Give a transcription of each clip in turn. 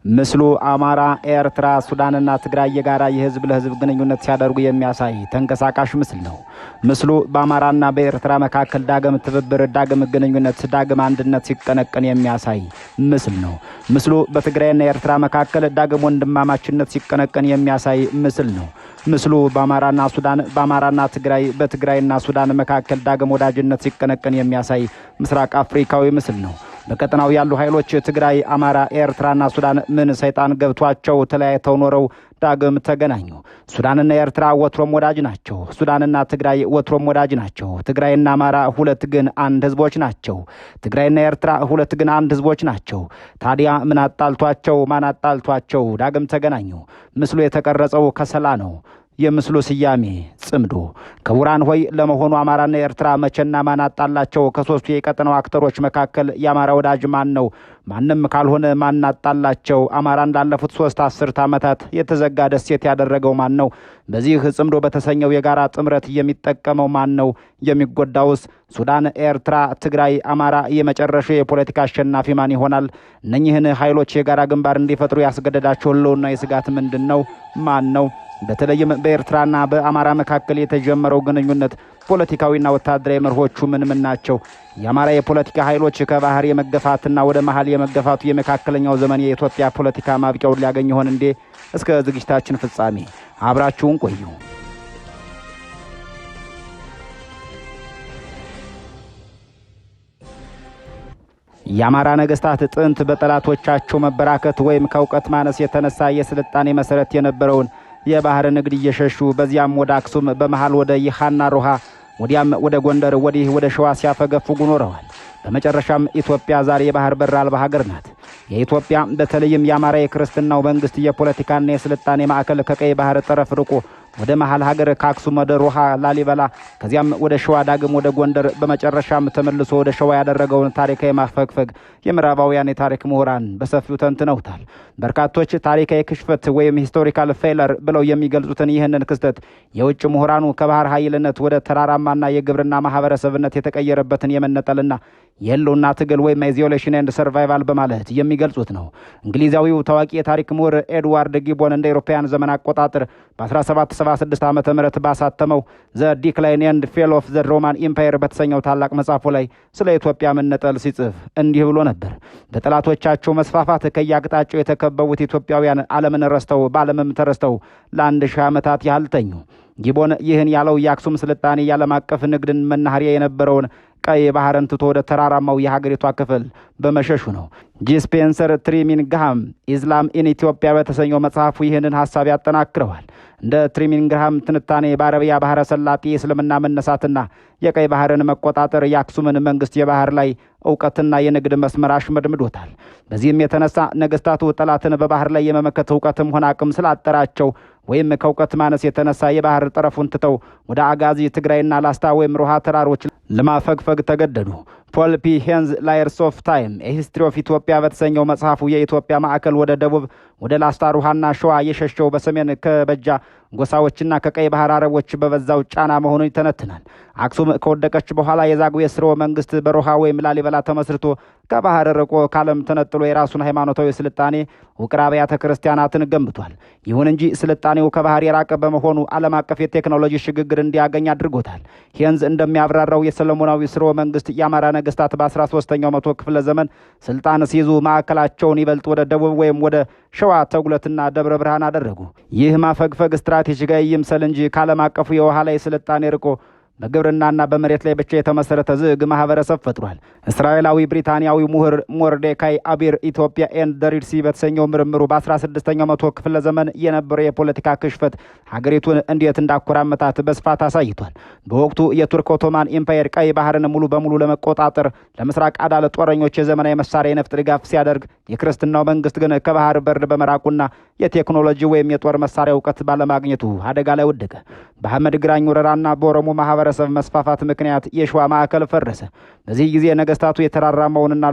ምስሉ አማራ፣ ኤርትራ፣ ሱዳንና ትግራይ የጋራ የህዝብ ለህዝብ ግንኙነት ሲያደርጉ የሚያሳይ ተንቀሳቃሽ ምስል ነው። ምስሉ በአማራና በኤርትራ መካከል ዳግም ትብብር፣ ዳግም ግንኙነት፣ ዳግም አንድነት ሲቀነቀን የሚያሳይ ምስል ነው። ምስሉ በትግራይና ኤርትራ መካከል ዳግም ወንድማማችነት ሲቀነቀን የሚያሳይ ምስል ነው። ምስሉ በአማራና ሱዳን፣ በአማራና ትግራይ፣ በትግራይና ሱዳን መካከል ዳግም ወዳጅነት ሲቀነቀን የሚያሳይ ምስራቅ አፍሪካዊ ምስል ነው። በቀጠናው ያሉ ኃይሎች ትግራይ፣ አማራ፣ ኤርትራና ሱዳን ምን ሰይጣን ገብቷቸው ተለያይተው ኖረው ዳግም ተገናኙ። ሱዳንና ኤርትራ ወትሮም ወዳጅ ናቸው። ሱዳንና ትግራይ ወትሮም ወዳጅ ናቸው። ትግራይና አማራ ሁለት ግን አንድ ህዝቦች ናቸው። ትግራይና ኤርትራ ሁለት ግን አንድ ህዝቦች ናቸው። ታዲያ ምን አጣልቷቸው? ማን አጣልቷቸው ዳግም ተገናኙ? ምስሉ የተቀረጸው ከሰላ ነው። የምስሉ ስያሜ ጽምዶ። ክቡራን ሆይ፣ ለመሆኑ አማራና ኤርትራ መቼና ማን አጣላቸው? ከሶስቱ የቀጠናው አክተሮች መካከል የአማራ ወዳጅ ማን ነው? ማንም ካልሆነ ማን አጣላቸው? አማራን ላለፉት 3 አስርት ዓመታት የተዘጋ ደሴት ያደረገው ማን ነው? በዚህ ጽምዶ በተሰኘው የጋራ ጥምረት የሚጠቀመው ማን ነው? የሚጎዳውስ ሱዳን፣ ኤርትራ፣ ትግራይ፣ አማራ? የመጨረሻው የፖለቲካ አሸናፊ ማን ይሆናል? እነኚህን ኃይሎች የጋራ ግንባር እንዲፈጥሩ ያስገደዳቸው ህልውና የስጋት ምንድን ነው? ማን ነው? በተለይም በኤርትራና በአማራ መካከል የተጀመረው ግንኙነት ፖለቲካዊና ወታደራዊ መርሆቹ ምን ናቸው? የአማራ የፖለቲካ ኃይሎች ከባህር የመገፋትና ወደ መሃል የመገፋቱ የመካከለኛው ዘመን የኢትዮጵያ ፖለቲካ ማብቂያውን ሊያገኝ ይሆን እንዴ? እስከ ዝግጅታችን ፍጻሜ አብራችሁን ቆዩ። የአማራ ነገስታት ጥንት በጠላቶቻቸው መበራከት ወይም ከእውቀት ማነስ የተነሳ የስልጣኔ መሰረት የነበረውን የባህር ንግድ እየሸሹ በዚያም ወደ አክሱም፣ በመሃል ወደ ይሃና ሮሃ፣ ወዲያም ወደ ጎንደር፣ ወዲህ ወደ ሸዋ ሲያፈገፍጉ ኖረዋል። በመጨረሻም ኢትዮጵያ ዛሬ የባህር በር አልባ ሀገር ናት። የኢትዮጵያ በተለይም የአማራ የክርስትናው መንግስት የፖለቲካና የስልጣኔ ማዕከል ከቀይ ባህር ጠረፍ ርቆ ወደ መሃል ሀገር ከአክሱም ወደ ሮሃ ላሊበላ፣ ከዚያም ወደ ሸዋ ዳግም ወደ ጎንደር፣ በመጨረሻም ተመልሶ ወደ ሸዋ ያደረገውን ታሪካዊ ማፈግፈግ የምዕራባውያን የታሪክ ምሁራን በሰፊው ተንትነውታል። በርካቶች ታሪካዊ ክሽፈት ወይም ሂስቶሪካል ፌለር ብለው የሚገልጹትን ይህንን ክስተት የውጭ ምሁራኑ ከባህር ኃይልነት ወደ ተራራማና የግብርና ማህበረሰብነት የተቀየረበትን የመነጠልና የህልውና ትግል ወይም ኢዞሌሽን ኤንድ ሰርቫይቫል በማለት የሚገልጹት ነው። እንግሊዛዊው ታዋቂ የታሪክ ምሁር ኤድዋርድ ጊቦን እንደ አውሮፓውያን ዘመን አቆጣጠር በ1776 ዓመተ ምህረት ባሳተመው ዘ ዲክላይን ኤንድ ፌል ኦፍ ዘ ሮማን ኢምፓየር በተሰኘው ታላቅ መጽሐፉ ላይ ስለ ኢትዮጵያ መነጠል ሲጽፍ እንዲህ ብሎ ነበር። በጠላቶቻቸው መስፋፋት ከያቅጣጫው የተከበቡት ኢትዮጵያውያን ዓለምን ረስተው በዓለምም ተረስተው ለ1000 ዓመታት ያህል ተኙ። ጊቦን ይህን ያለው የአክሱም ስልጣኔ የዓለም አቀፍ ንግድን መናኸሪያ የነበረውን ቀይ ባህርን ትቶ ወደ ተራራማው የሀገሪቷ ክፍል በመሸሹ ነው። ጂ ስፔንሰር ትሪሚንግሃም ኢስላም ኢን ኢትዮጵያ በተሰኘው መጽሐፉ ይህንን ሐሳብ ያጠናክረዋል። እንደ ትሪሚንግሃም ትንታኔ በአረቢያ ባህረ ሰላጤ የእስልምና መነሳትና የቀይ ባህርን መቆጣጠር የአክሱምን መንግስት የባህር ላይ እውቀትና የንግድ መስመር አሽመድምዶታል። በዚህም የተነሳ ነገስታቱ ጠላትን በባህር ላይ የመመከት እውቀትም ሆነ አቅም ስላጠራቸው ወይም ከእውቀት ማነስ የተነሳ የባህር ጠረፉን ትተው ወደ አጋዚ፣ ትግራይና ላስታ ወይም ሮሃ ተራሮች ለማፈግፈግ ተገደዱ። ፖል ፒ ሄንዝ ላየርስ ኦፍ ታይም ሂስትሪ ኦፍ ኢትዮጵያ በተሰኘው መጽሐፉ የኢትዮጵያ ማዕከል ወደ ደቡብ ወደ ላስታ፣ ሩሃና ሸዋ የሸሸው በሰሜን ከበጃ ጎሳዎችና ከቀይ ባህር አረቦች በበዛው ጫና መሆኑን ይተነትናል። አክሱም ከወደቀች በኋላ የዛጉዌ ስርወ መንግስት በሮሃ ወይም ላሊበላ ተመስርቶ ከባህር ርቆ ካለም ተነጥሎ የራሱን ሃይማኖታዊ ስልጣኔ ውቅር አብያተ ክርስቲያናትን ገንብቷል። ይሁን እንጂ ስልጣኔው ከባህር የራቀ በመሆኑ ዓለም አቀፍ የቴክኖሎጂ ሽግግር እንዲያገኝ አድርጎታል። ሄንዝ እንደሚያብራራው የሰለሞናዊ ስርወ መንግስት የአማራ ነገስታት በ13ኛው መቶ ክፍለ ዘመን ስልጣን ሲይዙ ማዕከላቸውን ይበልጥ ወደ ደቡብ ወይም ወደ ሸዋ፣ ተጉለትና ደብረ ብርሃን አደረጉ። ይህ ማፈግፈግ ስትራቴጂካዊ ይምሰል እንጂ ከዓለም አቀፉ የውሃ ላይ ስልጣኔ ርቆ በግብርናና በመሬት ላይ ብቻ የተመሰረተ ዝግ ማህበረሰብ ፈጥሯል። እስራኤላዊ ብሪታንያዊ ምሁር ሞርዴካይ አቢር ኢትዮጵያ ኤንድ ዘ ሪድ ሲ በተሰኘው ምርምሩ በ16ኛው መቶ ክፍለ ዘመን የነበረው የፖለቲካ ክሽፈት ሀገሪቱን እንዴት እንዳኮራመታት በስፋት አሳይቷል። በወቅቱ የቱርክ ኦቶማን ኢምፓየር ቀይ ባህርን ሙሉ በሙሉ ለመቆጣጠር ለምስራቅ አዳል ጦረኞች የዘመናዊ መሳሪያ የነፍጥ ድጋፍ ሲያደርግ፣ የክርስትናው መንግስት ግን ከባህር በር በመራቁና የቴክኖሎጂ ወይም የጦር መሳሪያ እውቀት ባለማግኘቱ አደጋ ላይ ወደቀ። በአህመድ ግራኝ ወረራና በኦሮሞ ማህበረሰብ መስፋፋት ምክንያት የሸዋ ማዕከል ፈረሰ። በዚህ ጊዜ ነገስታቱ የተራራማውንና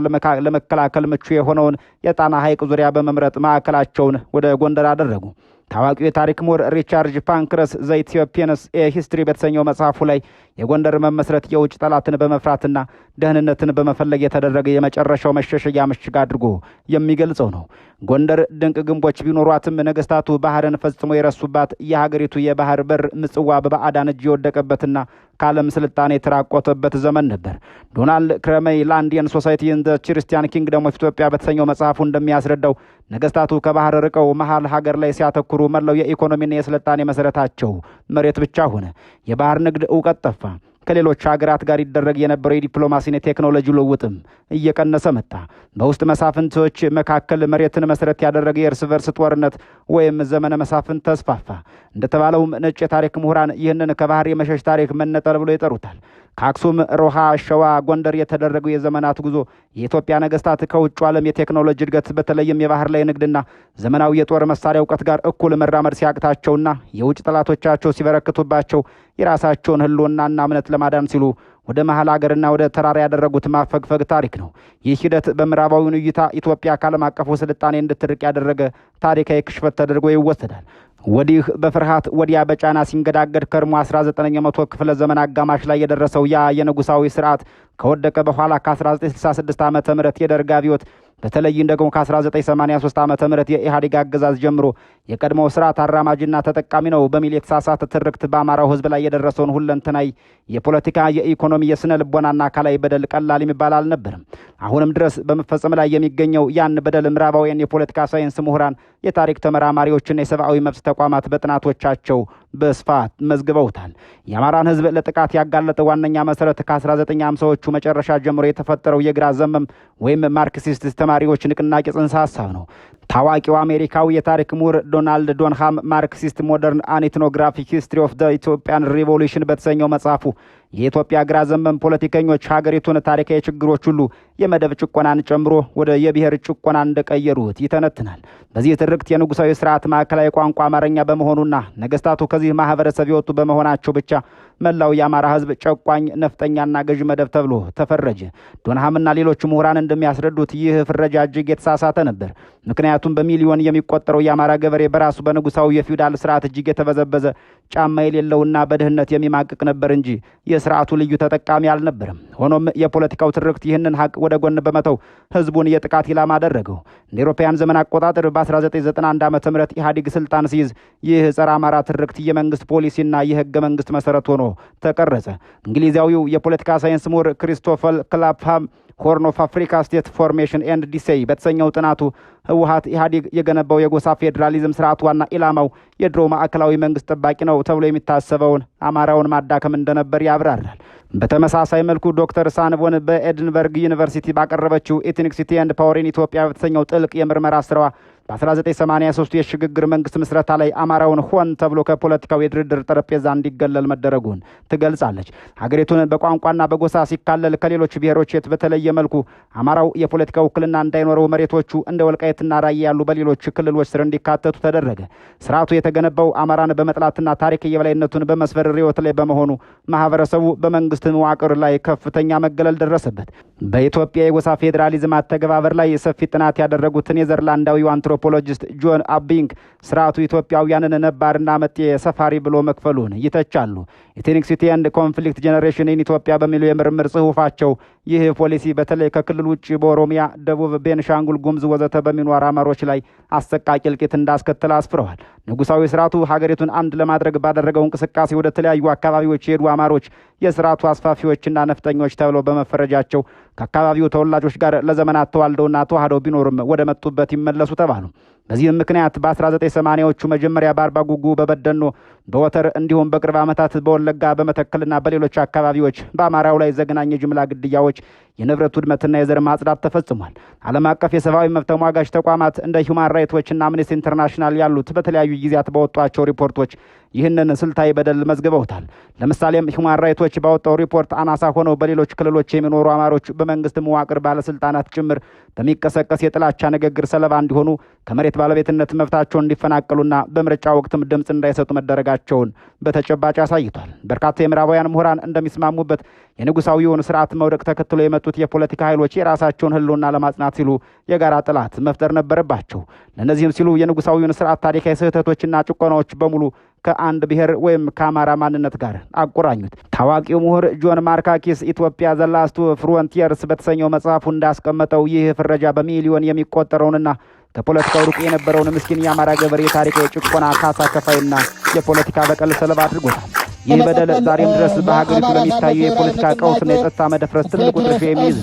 ለመከላከል ምቹ የሆነውን የጣና ሐይቅ ዙሪያ በመምረጥ ማዕከላቸውን ወደ ጎንደር አደረጉ። ታዋቂው የታሪክ ምሁር ሪቻርድ ፓንክረስ ዘ ኢትዮጵያንስ ሂስትሪ በተሰኘው መጽሐፉ ላይ የጎንደር መመስረት የውጭ ጠላትን በመፍራትና ደህንነትን በመፈለግ የተደረገ የመጨረሻው መሸሸጊያ ምሽግ አድርጎ የሚገልጸው ነው። ጎንደር ድንቅ ግንቦች ቢኖሯትም ነገስታቱ ባህርን ፈጽሞ የረሱባት የሀገሪቱ የባህር በር ምጽዋ በባዕዳን እጅ የወደቀበትና ከዓለም ስልጣኔ የተራቆተበት ዘመን ነበር። ዶናልድ ክረመይ ላንዲየን ሶሳይቲ ኢን ዘ ክርስቲያን ኪንግደም ኦፍ ኢትዮጵያ በተሰኘው መጽሐፉ እንደሚያስረዳው ነገስታቱ ከባህር ርቀው መሃል ሀገር ላይ ሲያተኩሩ መላው የኢኮኖሚና የስልጣኔ መሰረታቸው መሬት ብቻ ሆነ። የባህር ንግድ እውቀት ጠፋ። ከሌሎች ሀገራት ጋር ይደረግ የነበረው የዲፕሎማሲና የቴክኖሎጂ ልውውጥም እየቀነሰ መጣ። በውስጥ መሳፍንቶች መካከል መሬትን መሰረት ያደረገ የእርስ በርስ ጦርነት ወይም ዘመነ መሳፍንት ተስፋፋ። እንደተባለውም ነጭ የታሪክ ምሁራን ይህንን ከባህር የመሸሽ ታሪክ መነጠል ብሎ ይጠሩታል። ከአክሱም፣ ሮሃ፣ ሸዋ፣ ጎንደር የተደረገው የዘመናት ጉዞ የኢትዮጵያ ነገስታት ከውጭ ዓለም የቴክኖሎጂ እድገት በተለይም የባህር ላይ ንግድና ዘመናዊ የጦር መሳሪያ እውቀት ጋር እኩል መራመድ ሲያቅታቸውና የውጭ ጠላቶቻቸው ሲበረክቱባቸው የራሳቸውን ህልውናና እምነት ለማዳን ሲሉ ወደ መሀል ሀገርና ወደ ተራራ ያደረጉት ማፈግፈግ ታሪክ ነው። ይህ ሂደት በምዕራባዊው እይታ ኢትዮጵያ ከዓለም አቀፉ ስልጣኔ እንድትርቅ ያደረገ ታሪካዊ ክሽፈት ተደርጎ ይወሰዳል። ወዲህ በፍርሃት ወዲያ በጫና ሲንገዳገድ ከርሞ 19ኛው መቶ ክፍለ ዘመን አጋማሽ ላይ የደረሰው ያ የንጉሳዊ ስርዓት ከወደቀ በኋላ ከ1966 ዓመተ ምህረት የደርግ አብዮት በተለይም ደግሞ ከ1983 ዓመተ ምህረት የኢህአዴግ አገዛዝ ጀምሮ የቀድሞው ስርዓት አራማጅና ተጠቃሚ ነው በሚል የተሳሳተ ትርክት በአማራው ህዝብ ላይ የደረሰውን ሁለንተናዊ የፖለቲካ፣ የኢኮኖሚ፣ የስነ ልቦናና አካላዊ በደል ቀላል የሚባል አልነበረም። አሁንም ድረስ በመፈጸም ላይ የሚገኘው ያን በደል ምዕራባውያን የፖለቲካ ሳይንስ ምሁራን፣ የታሪክ ተመራማሪዎችና የሰብአዊ መብት ተቋማት በጥናቶቻቸው በስፋት መዝግበውታል። የአማራን ህዝብ ለጥቃት ያጋለጠ ዋነኛ መሰረት ከ1950ዎቹ መጨረሻ ጀምሮ የተፈጠረው የግራ ዘመም ወይም ማርክሲስት ተማሪዎች ንቅናቄ ጽንሰ ሀሳብ ነው። ታዋቂው አሜሪካዊ የታሪክ ምሁር ዶናልድ ዶንሃም ማርክሲስት ሞደርን አን ኢትኖግራፊክ ሂስትሪ ኦፍ ዘ ኢትዮጵያን ሪቮሉሽን በተሰኘው መጽሐፉ የኢትዮጵያ ግራ ዘመም ፖለቲከኞች ሀገሪቱን ታሪካዊ ችግሮች ሁሉ የመደብ ጭቆናን ጨምሮ ወደ የብሔር ጭቆና እንደቀየሩት ይተነትናል። በዚህ ትርክት የንጉሳዊ ስርዓት ማዕከላዊ ቋንቋ አማርኛ በመሆኑና ነገስታቱ ከዚህ ማህበረሰብ የወጡ በመሆናቸው ብቻ መላው የአማራ ህዝብ ጨቋኝ፣ ነፍጠኛና ገዥ መደብ ተብሎ ተፈረጀ። ዶንሃምና ሌሎች ምሁራን እንደሚያስረዱት ይህ ፍረጃ እጅግ የተሳሳተ ነበር። ምክንያቱም በሚሊዮን የሚቆጠረው የአማራ ገበሬ በራሱ በንጉሳዊ የፊውዳል ስርዓት እጅግ የተበዘበዘ ጫማ የሌለውና በድህነት የሚማቅቅ ነበር እንጂ የስርዓቱ ልዩ ተጠቃሚ አልነበረም። ሆኖም የፖለቲካው ትርክት ይህንን ሀቅ ወደ ጎን በመተው ህዝቡን የጥቃት ኢላማ አደረገው። እንደ አውሮፓውያን ዘመን አቆጣጠር በ1991 ዓመተ ምህረት ኢህአዴግ ስልጣን ሲይዝ ይህ ጸረ አማራ ትርክት የመንግስት ፖሊሲና የህገ መንግስት መሰረት ሆኖ ተቀረጸ። እንግሊዛዊው የፖለቲካ ሳይንስ ምሁር ክሪስቶፈር ክላፕሃም ሆርን ኦፍ አፍሪካ ስቴት ፎርሜሽን ኤንድ ዲሴይ በተሰኘው ጥናቱ ህወሓት ኢህአዴግ የገነባው የጎሳ ፌዴራሊዝም ስርዓት ዋና ኢላማው የድሮ ማዕከላዊ መንግስት ጠባቂ ነው ተብሎ የሚታሰበውን አማራውን ማዳከም እንደነበር ያብራራል። በተመሳሳይ መልኩ ዶክተር ሳንቦን በኤድንበርግ ዩኒቨርሲቲ ባቀረበችው ኤትኒክሲቲ ኤንድ ፓወር ኢን ኢትዮጵያ በተሰኘው ጥልቅ የምርመራ ስራዋ በ1983 የሽግግር መንግስት ምስረታ ላይ አማራውን ሆን ተብሎ ከፖለቲካው የድርድር ጠረጴዛ እንዲገለል መደረጉን ትገልጻለች። ሀገሪቱን በቋንቋና በጎሳ ሲካለል ከሌሎች ብሔሮች በተለየ መልኩ አማራው የፖለቲካ ውክልና እንዳይኖረው መሬቶቹ እንደ ወልቃይትና ራያ ያሉ በሌሎች ክልሎች ስር እንዲካተቱ ተደረገ። ስርዓቱ የተገነባው አማራን በመጥላትና ታሪክ የበላይነቱን በመስፈር ርዕዮት ላይ በመሆኑ ማህበረሰቡ በመንግስት መዋቅር ላይ ከፍተኛ መገለል ደረሰበት። በኢትዮጵያ የጎሳ ፌዴራሊዝም አተገባበር ላይ ሰፊ ጥናት ያደረጉት ኔዘርላንዳዊው አንትሮፖሎጂስት ጆን አቢንግ ስርዓቱ ኢትዮጵያውያንን ነባርና መጤ ሰፋሪ ብሎ መክፈሉን ይተቻሉ። ኢትኒክሲቲ ኤንድ ኮንፍሊክት ጄኔሬሽን ኢን ኢትዮጵያ በሚለው የምርምር ጽሑፋቸው ይህ ፖሊሲ በተለይ ከክልል ውጭ በኦሮሚያ፣ ደቡብ፣ ቤንሻንጉል ጉሙዝ ወዘተ በሚኖሩ አማሮች ላይ አሰቃቂ እልቂት እንዳስከተለ አስፍረዋል። ንጉሳዊ ስርዓቱ ሀገሪቱን አንድ ለማድረግ ባደረገው እንቅስቃሴ ወደ ተለያዩ አካባቢዎች የሄዱ አማሮች የስርዓቱ አስፋፊዎችና ነፍጠኞች ተብለው በመፈረጃቸው ከአካባቢው ተወላጆች ጋር ለዘመናት ተዋልደውና ተዋህደው ቢኖርም ወደ መጡበት ይመለሱ ተባሉ። በዚህም ምክንያት በ1980ዎቹ መጀመሪያ በአርባ ጉጉ፣ በበደኖ፣ በወተር እንዲሁም በቅርብ ዓመታት በወለጋ፣ በመተከልና በሌሎች አካባቢዎች በአማራው ላይ ዘግናኝ የጅምላ ግድያዎች፣ የንብረት ውድመትና የዘር ማጽዳት ተፈጽሟል። ዓለም አቀፍ የሰብአዊ መብት ተሟጋች ተቋማት እንደ ሂውማን ራይትስ ዎችና አምነስቲ ኢንተርናሽናል ያሉት በተለያዩ ጊዜያት ባወጧቸው ሪፖርቶች ይህንን ስልታዊ በደል መዝግበውታል። ለምሳሌም ሂውማን ራይትስ ዎች ባወጣው ሪፖርት አናሳ ሆነው በሌሎች ክልሎች የሚኖሩ አማሮች በመንግስት መዋቅር ባለስልጣናት ጭምር በሚቀሰቀስ የጥላቻ ንግግር ሰለባ እንዲሆኑ፣ ከመሬት ባለቤትነት መብታቸው እንዲፈናቀሉና በምርጫ ወቅትም ድምፅ እንዳይሰጡ መደረጋቸውን በተጨባጭ አሳይቷል። በርካታ የምዕራባውያን ምሁራን እንደሚስማሙበት የንጉሳዊውን ስርዓት መውደቅ ተከትሎ የመጡት የፖለቲካ ኃይሎች የራሳቸውን ህልውና ለማጽናት ሲሉ የጋራ ጥላት መፍጠር ነበረባቸው። ለእነዚህም ሲሉ የንጉሳዊውን ስርዓት ታሪካዊ ስህተቶችና ጭቆናዎች በሙሉ ከአንድ ብሔር ወይም ከአማራ ማንነት ጋር አቆራኙት። ታዋቂው ምሁር ጆን ማርካኪስ ኢትዮጵያ ዘ ላስት ፍሮንቲየርስ በተሰኘው መጽሐፉ እንዳስቀመጠው ይህ ፍረጃ በሚሊዮን የሚቆጠረውንና ከፖለቲካው ሩቅ የነበረውን ምስኪን የአማራ ገበሬ ታሪካዊ ጭቆና ካሳ ከፋይና የፖለቲካ በቀል ሰለባ አድርጎታል። ይህ በደል ዛሬም ድረስ በሀገሪቱ ለሚታየው የፖለቲካ ቀውስና የጸጥታ መደፍረስ ትልቁ ድርሻ የሚይዝ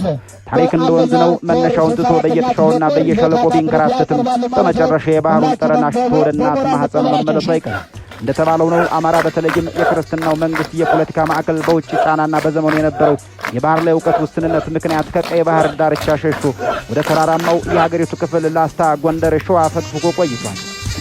ታሪክ እንደ ወንዝ ነው። መነሻውን ትቶ በየጥሻውና በየሸለቆ ቢንከራተትም በመጨረሻ የባህሩን ጠረን አሽቶ ወደ እናት ማህፀን መመለሱ አይቀርም። እንደተባለው ነው አማራ በተለይም የክርስትናው መንግስት የፖለቲካ ማዕከል በውጭ ጫናና በዘመኑ የነበረው የባህር ላይ እውቀት ውስንነት ምክንያት ከቀይ ባህር ዳርቻ ሸሽቶ ወደ ተራራማው የሀገሪቱ ክፍል ላስታ፣ ጎንደር፣ ሸዋ ፈግፍጎ ቆይቷል።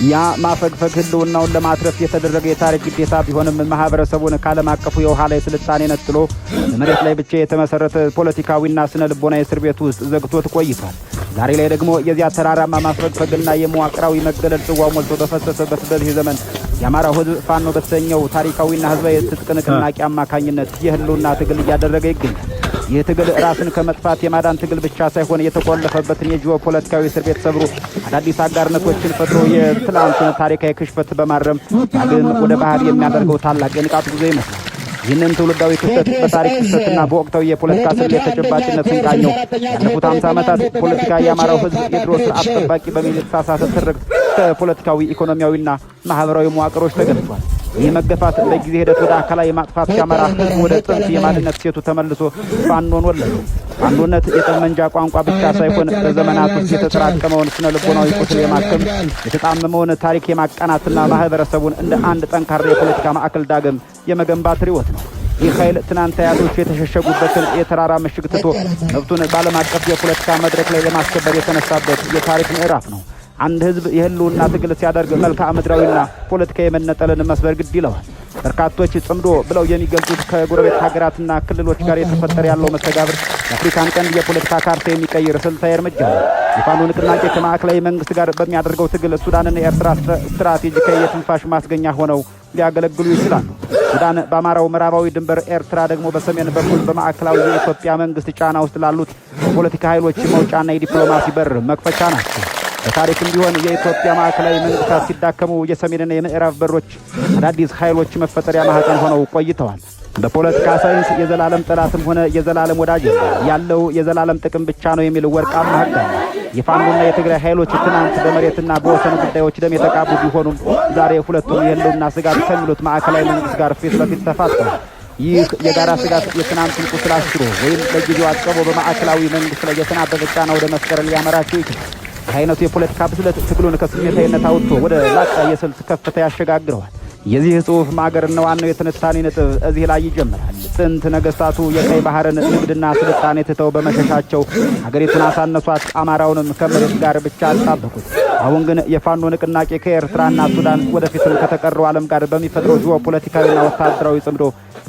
ያ ማፈግፈግ ህልውናውን ለማትረፍ የተደረገ የታሪክ ግዴታ ቢሆንም ማህበረሰቡን ካለም አቀፉ የውሃ ላይ ስልጣኔ ነጥሎ በመሬት ላይ ብቻ የተመሰረተ ፖለቲካዊና ስነ ልቦና እስር ቤት ውስጥ ዘግቶት ቆይቷል። ዛሬ ላይ ደግሞ የዚያ ተራራማ ማፈግፈግና የመዋቅራዊ መገለል ጽዋው ሞልቶ በፈሰሰበት በዚህ ዘመን የአማራው ህዝብ ፋኖ በተሰኘው ታሪካዊና ህዝባዊ ትጥቅ ንቅናቄ አማካኝነት የህልውና ትግል እያደረገ ይገኛል። ይህ ትግል ራስን ከመጥፋት የማዳን ትግል ብቻ ሳይሆን የተቆለፈበትን የጂኦፖለቲካዊ እስር ቤት ሰብሮ አዳዲስ አጋርነቶችን ፈጥሮ የትላንቱን ታሪካዊ ክሽፈት በማረም ዳግም ወደ ባህር የሚያደርገው ታላቅ የንቃት ጉዞ ይመስላል። ይህንን ትውልዳዊ ክስተት በታሪክ ክስተትና በወቅታዊ የፖለቲካ ስሌት ተጨባጭነት ስንቃኘው ያለፉት 50 ዓመታት ፖለቲካ የአማራው ህዝብ የድሮ ስርዓት ጠባቂ በሚል የተሳሳተ ትርክት ከፖለቲካዊ ኢኮኖሚያዊና ማህበራዊ መዋቅሮች ተገፍቷል። ይህ መገፋት በጊዜ ሂደት ወደ አካላዊ ማጥፋት ሲያመራ ህዝብ ወደ ጥንት የማንነት ሴቱ ተመልሶ ፋኖን ወለደ። ፋኖነት የጠመንጃ ቋንቋ ብቻ ሳይሆን በዘመናት ውስጥ የተጠራቀመውን ስነ ልቦናዊ ቁስል የማከም የተጣመመውን ታሪክ የማቀናትና ማህበረሰቡን እንደ አንድ ጠንካራ የፖለቲካ ማዕከል ዳግም የመገንባት ርዕዮት ነው። ይህ ኃይል ትናንት አያቶቹ የተሸሸጉበትን የተራራ ምሽግ ትቶ መብቱን በዓለም አቀፍ የፖለቲካ መድረክ ላይ ለማስከበር የተነሳበት የታሪክ ምዕራፍ ነው። አንድ ህዝብ የህልውና ትግል ሲያደርግ መልክዓ ምድራዊና ፖለቲካዊ መነጠልን መስበር ግድ ይለዋል። በርካቶች ጽምዶ ብለው የሚገልጹት ከጎረቤት ሀገራትና ክልሎች ጋር የተፈጠረ ያለው መስተጋብር የአፍሪካን ቀንድ የፖለቲካ ካርታ የሚቀይር ስልታዊ እርምጃ ነው። የፋኖ ንቅናቄ ከማዕከላዊ መንግስት ጋር በሚያደርገው ትግል ሱዳንና ኤርትራ ስትራቴጂካዊ የትንፋሽ ማስገኛ ሆነው ሊያገለግሉ ይችላሉ። ሱዳን በአማራው ምዕራባዊ ድንበር፣ ኤርትራ ደግሞ በሰሜን በኩል በማዕከላዊ የኢትዮጵያ መንግስት ጫና ውስጥ ላሉት የፖለቲካ ኃይሎች መውጫና የዲፕሎማሲ በር መክፈቻ ናቸው። በታሪክም ቢሆን የኢትዮጵያ ማዕከላዊ መንግስታት ሲዳከሙ የሰሜንና የምዕራብ በሮች አዳዲስ ኃይሎች መፈጠሪያ ማህፀን ሆነው ቆይተዋል። በፖለቲካ ሳይንስ የዘላለም ጠላትም ሆነ የዘላለም ወዳጅ ያለው የዘላለም ጥቅም ብቻ ነው የሚል ወርቃማ ህግ አለ። የፋኖና የትግራይ ኃይሎች ትናንት በመሬትና በወሰን ጉዳዮች ደም የተቃቡ ቢሆኑም ዛሬ ሁለቱም የህልውና ስጋት ከሚሉት ማዕከላዊ መንግስት ጋር ፊት ለፊት ተፋጠዋል። ይህ የጋራ ስጋት የትናንቱን ቁስል አሽሮ ወይም ለጊዜው አጥቅቦ በማዕከላዊ መንግስት ላይ የተናበበ ጫና ወደ መፍጠር ሊያመራቸው ይችላል። ይህ አይነቱ የፖለቲካ ብስለት ትግሉን ከስሜታዊነት አውጥቶ ወደ ላቀ የስልት ከፍታ ያሸጋግረዋል። የዚህ ጽሑፍ ማገርና ዋናው የትንታኔ ነጥብ እዚህ ላይ ይጀምራል። ጥንት ነገስታቱ የቀይ ባህርን ንግድና ስልጣኔ ትተው በመሸሻቸው ሀገሪቱን አሳነሷት፣ አማራውንም ከመሬት ጋር ብቻ አጣበቁት። አሁን ግን የፋኖ ንቅናቄ ከኤርትራና ሱዳን ወደፊትም ከተቀረው ዓለም ጋር በሚፈጥረው ጂኦፖለቲካዊና ወታደራዊ ጽምዶ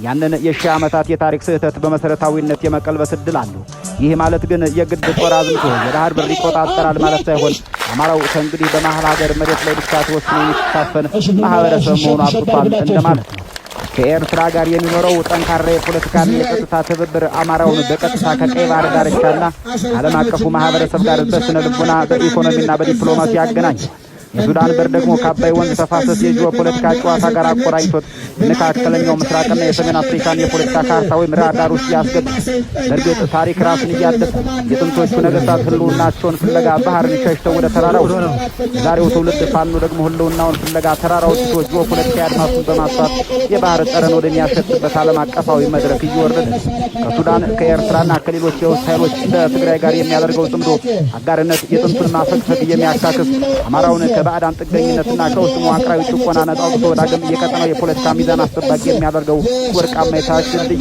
ያንን የሺህ ዓመታት የታሪክ ስህተት በመሰረታዊነት የመቀልበስ ዕድል አለው። ይህ ማለት ግን የግድ ጦር አዝምቶ የባህር በር ይቆጣጠራል ማለት ሳይሆን አማራው ከእንግዲህ በመሀል ሀገር መሬት ላይ ብቻ ተወስኖ የሚታፈን ማህበረሰብ መሆኑ አብቅቷል እንደማለት ነው። ከኤርትራ ጋር የሚኖረው ጠንካራ የፖለቲካና የጸጥታ ትብብር አማራውን በቀጥታ ከቀይ ባህር ዳርቻና ዓለም አቀፉ ማህበረሰብ ጋር በስነ ልቦና በኢኮኖሚና በዲፕሎማሲ ያገናኛል። የሱዳን በር ደግሞ ከአባይ ወንዝ ተፋሰስ የጂኦፖለቲካ ጨዋታ ጋር አቆራኝቶት የመካከለኛው ምስራቅና የሰሜን አፍሪካን የፖለቲካ ካርታ ወይም ራዳር ውስጥ ያስገባል። በእርግጥ ታሪክ ራሱን እያደሰ የጥንቶቹ ነገስታት ህልውናቸውን ፍለጋ ባህርን ሸሽተው ወደ ተራራው፣ ዛሬው ትውልድ ፋኖ ደግሞ ህልውናውን ፍለጋ ተራራው ትቶ ጂኦፖለቲካ አድማሱን በማስፋት የባህር ጠረን ወደሚያሸጥበት ዓለም አቀፋዊ መድረክ እየወረደ ከሱዳን ከኤርትራና ከሌሎች የውስጥ ኃይሎች በትግራይ ጋር የሚያደርገው ጽምዶ አጋርነት የጥንቱን ማፈግፈግ የሚያካክስ አማራውን ከባዕዳን ጥገኝነትና ከውስጥ መዋቅራዊ ጭቆና ነጻ አውጥቶ ዳግም የቀጠናው የፖለቲካ ሚዛን አስጠባቂ የሚያደርገው ወርቃማ የታሪክ ድልድይ።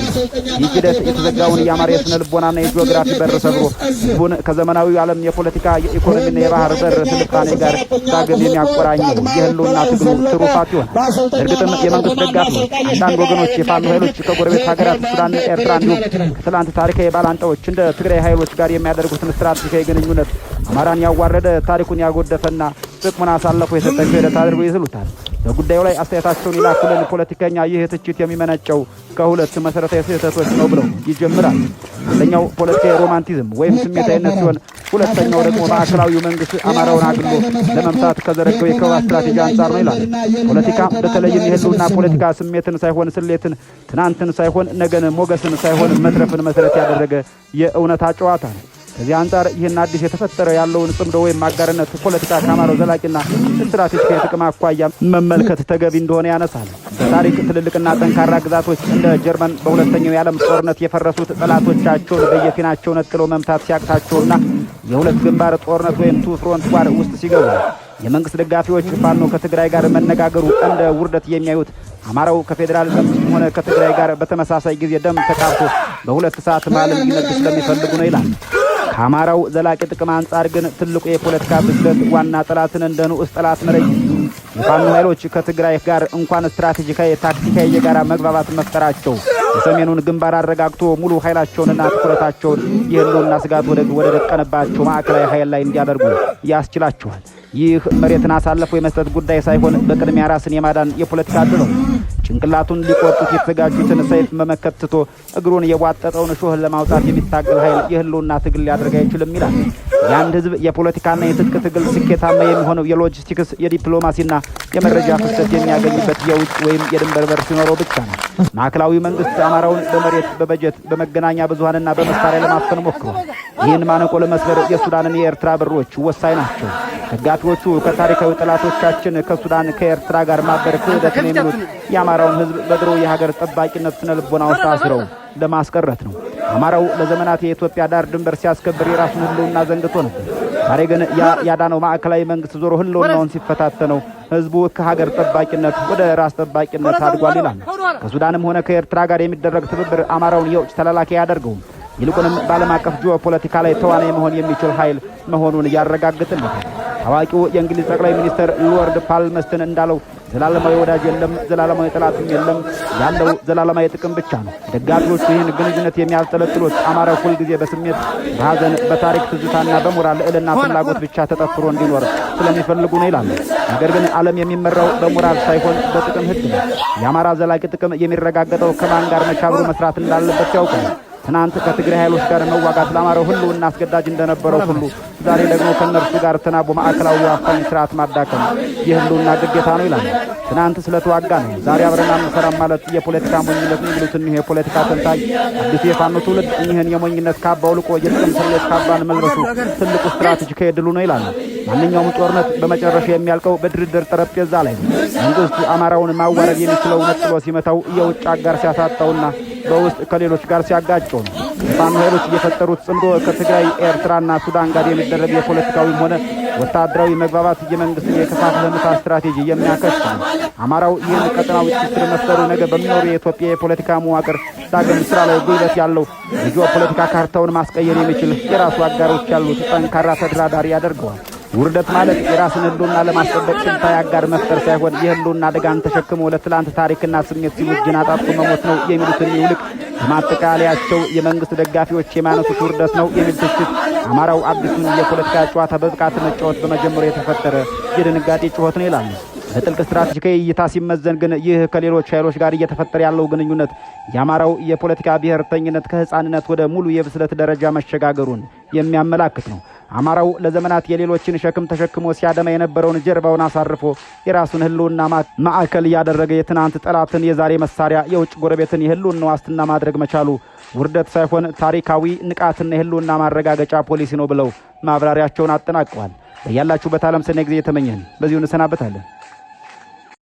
ይህ ሂደት የተዘጋውን የአማራ የስነ ልቦናና የጂኦግራፊ በር ሰብሮ ህዝቡን ከዘመናዊው ዓለም የፖለቲካ የኢኮኖሚና የባህር በር ስልጣኔ ጋር ዳግም የሚያቆራኘው የህልውና ትግሉ ትሩፋት ይሆናል። እርግጥም የመንግስት ደጋፊዎች አንዳንድ ወገኖች የፋኖ ኃይሎች ከጎረቤት ሀገራት ሱዳን፣ ኤርትራ እንዲሁም ከትላንት ታሪካዊ ባላንጣዎች እንደ ትግራይ ኃይሎች ጋር የሚያደርጉትን ስትራቴጂካዊ ግንኙነት አማራን ያዋረደ ታሪኩን ያጎደፈና ጥቅሙን አሳልፎ የሰጠ ሂደት አድርጎ ይስሉታል። በጉዳዩ ላይ አስተያየታቸውን ይላኩልን ፖለቲከኛ ይህ ትችት የሚመነጨው ከሁለት መሰረታዊ ስህተቶች ነው ብለው ይጀምራል። አንደኛው ፖለቲካዊ ሮማንቲዝም ወይም ስሜታዊነት ሲሆን፣ ሁለተኛው ደግሞ ማዕከላዊው መንግስት አማራውን አግሎ ለመምታት ከዘረገው የከበባ ስትራቴጂ አንጻር ነው ይላል። ፖለቲካ በተለይም የህልውና ፖለቲካ ስሜትን ሳይሆን ስሌትን፣ ትናንትን ሳይሆን ነገን፣ ሞገስን ሳይሆን መትረፍን መሰረት ያደረገ የእውነታ ጨዋታ ነው። ከዚህ አንጻር ይህን አዲስ የተፈጠረ ያለውን ጽምዶ ወይም አጋርነት ፖለቲካ ከአማራው ዘላቂና ስትራቴጂካዊ ጥቅም አኳያ መመልከት ተገቢ እንደሆነ ያነሳል። በታሪክ ትልልቅና ጠንካራ ግዛቶች እንደ ጀርመን በሁለተኛው የዓለም ጦርነት የፈረሱት ጠላቶቻቸውን በየፊናቸው ነጥለው መምታት ሲያቅታቸውና የሁለት ግንባር ጦርነት ወይም ቱ ፍሮንት ዋር ውስጥ ሲገቡ የመንግስት ደጋፊዎች ፋኖ ከትግራይ ጋር መነጋገሩ እንደ ውርደት የሚያዩት አማራው ከፌዴራል መንግስትም ሆነ ከትግራይ ጋር በተመሳሳይ ጊዜ ደም ተቃብቶ በሁለት ሰዓት መሃል ሊነግስ ስለሚፈልጉ ነው ይላል። ከአማራው ዘላቂ ጥቅም አንጻር ግን ትልቁ የፖለቲካ ብስለት ዋና ጠላትን እንደ ንዑስ ጠላት መለየት። የፋኖ ኃይሎች ከትግራይ ጋር እንኳን ስትራቴጂካዊ ታክቲካዊ የጋራ መግባባት መፍጠራቸው የሰሜኑን ግንባር አረጋግቶ ሙሉ ኃይላቸውንና ትኩረታቸውን የህልውና ስጋት ወደ ደቀነባቸው ማዕከላዊ ኃይል ላይ እንዲያደርጉ ያስችላቸዋል። ይህ መሬትን አሳልፎ የመስጠት ጉዳይ ሳይሆን በቅድሚያ ራስን የማዳን የፖለቲካ ድል ነው። ጭንቅላቱን ሊቆርጡት የተዘጋጁትን ሰይፍ መመከት ትቶ እግሩን የቧጠጠውን እሾህ ለማውጣት የሚታገል ኃይል የህልውና ትግል ሊያደርግ አይችልም ይላል። የአንድ ህዝብ የፖለቲካና የትጥቅ ትግል ስኬታማ የሚሆነው የሎጂስቲክስ የዲፕሎማሲና የመረጃ ፍሰት የሚያገኝበት የውጭ ወይም የድንበር በር ሲኖረው ብቻ ነው። ማዕከላዊ መንግስት አማራውን በመሬት፣ በበጀት፣ በመገናኛ ብዙሃንና በመሳሪያ ለማፈን ሞክሯል። ይህን ማነቆ ለመስበር የሱዳንን የኤርትራ በሮች ወሳኝ ናቸው። ደጋፊዎቹ ከታሪካዊ ጠላቶቻችን ከሱዳን ከኤርትራ ጋር ማበር ክህደት ነው የሚሉት የአማራውን ህዝብ በድሮ የሀገር ጠባቂነት ስነ ልቦና ውስጥ አስረው ለማስቀረት ነው። አማራው ለዘመናት የኢትዮጵያ ዳር ድንበር ሲያስከብር የራሱን ህልውና ዘንግቶ ነበር። ዛሬ ግን ያዳነው ማዕከላዊ መንግስት ዞሮ ህልውናውን ሲፈታተነው ህዝቡ ከሀገር ጠባቂነት ወደ ራስ ጠባቂነት አድጓል ይላል። ከሱዳንም ሆነ ከኤርትራ ጋር የሚደረግ ትብብር አማራውን የውጭ ተላላኪ አያደርገውም። ይልቁንም በዓለም አቀፍ ጂኦፖለቲካ ላይ ተዋናይ መሆን የሚችል ኃይል መሆኑን ያረጋግጥለታል። ታዋቂው የእንግሊዝ ጠቅላይ ሚኒስትር ሎርድ ፓልመስተን እንዳለው ዘላለማዊ ወዳጅ የለም፣ ዘላለማዊ ጠላትም የለም፣ ያለው ዘላለማዊ ጥቅም ብቻ ነው። ደጋፊዎቹ ይህን ግንኙነት የሚያልጠለጥሉት አማራው ሁልጊዜ በስሜት በሐዘን፣ በታሪክ ትዝታና በሞራል ልዕልና ፍላጎት ብቻ ተጠፍሮ እንዲኖር ስለሚፈልጉ ነው ይላሉ። ነገር ግን ዓለም የሚመራው በሞራል ሳይሆን በጥቅም ህግ ነው። የአማራ ዘላቂ ጥቅም የሚረጋገጠው ከማን ጋር መቻብሩ መስራት እንዳለበት ያውቃል። ትናንት ከትግራይ ኃይሎች ጋር መዋጋት ለአማራው ህልውና አስገዳጅ እንደነበረው ሁሉ ዛሬ ደግሞ ከነርሱ ጋር ተናቦ ማዕከላዊ አፋኝ ስርዓት ማዳከም የህልውና ግዴታ ነው ይላል። ትናንት ስለተዋጋ ነው ዛሬ አብረን አንሰራም ማለት የፖለቲካ ሞኝነት ነው የሚሉት እኒህ የፖለቲካ ተንታኝ አዲሱ የፋኖ ትውልድ እኒህን የሞኝነት ካባ አውልቆ የጥቅም ስሌት ካባን መልበሱ ትልቁ ስትራቴጂካዊ ድሉ ነው ይላል። ማንኛውም ጦርነት በመጨረሻ የሚያልቀው በድርድር ጠረጴዛ ላይ ነው። መንግስት አማራውን ማዋረድ የሚችለው ነጥሎ ሲመታው የውጭ አጋር ሲያሳጣውና በውስጥ ከሌሎች ጋር ሲያጋጨው ነው። የፋኖ ኃይሎች እየፈጠሩት ጽምዶ ከትግራይ ኤርትራና ሱዳን ጋር የሚደረግ የፖለቲካዊም ሆነ ወታደራዊ መግባባት የመንግስትን የከፋፍለ ምታ ስትራቴጂ የሚያከሽፍ ነው። አማራው ይህን ቀጠናዊ ትስስር መፍጠሩ ነገ በሚኖሩ የኢትዮጵያ የፖለቲካ መዋቅር ዳግም ስራ ላይ ጉልበት ያለው የጂኦፖለቲካ ካርታውን ማስቀየር የሚችል የራሱ አጋሮች ያሉት ጠንካራ ተደራዳሪ ያደርገዋል። ውርደት ማለት የራስን ህልውና ለማስጠበቅ ስልታዊ አጋር መፍጠር ሳይሆን የህልውና አደጋን ተሸክሞ ለትላንት ታሪክና ስሜት ሲሉ እጅን አጣጥፎ መሞት ነው የሚሉትን ይልቅ በማጠቃለያቸው የመንግስት ደጋፊዎች የማነሱት ውርደት ነው የሚል ትችት አማራው አዲሱን የፖለቲካ ጨዋታ በብቃት መጫወት በመጀመሩ የተፈጠረ የድንጋጤ ጩኸት ነው ይላሉ። በጥልቅ ስትራቴጂካዊ እይታ ሲመዘን ግን ይህ ከሌሎች ኃይሎች ጋር እየተፈጠረ ያለው ግንኙነት የአማራው የፖለቲካ ብሔርተኝነት ከህፃንነት ወደ ሙሉ የብስለት ደረጃ መሸጋገሩን የሚያመላክት ነው። አማራው ለዘመናት የሌሎችን ሸክም ተሸክሞ ሲያደማ የነበረውን ጀርባውን አሳርፎ የራሱን ህልውና ማዕከል ያደረገ የትናንት ጠላትን የዛሬ መሳሪያ የውጭ ጎረቤትን የህልውና ዋስትና ማድረግ መቻሉ ውርደት ሳይሆን ታሪካዊ ንቃትና የህልውና ማረጋገጫ ፖሊሲ ነው ብለው ማብራሪያቸውን አጠናቀዋል። ያላችሁበት ዓለም ሰኔ ጊዜ የተመኘን በዚሁ እንሰናበታለን።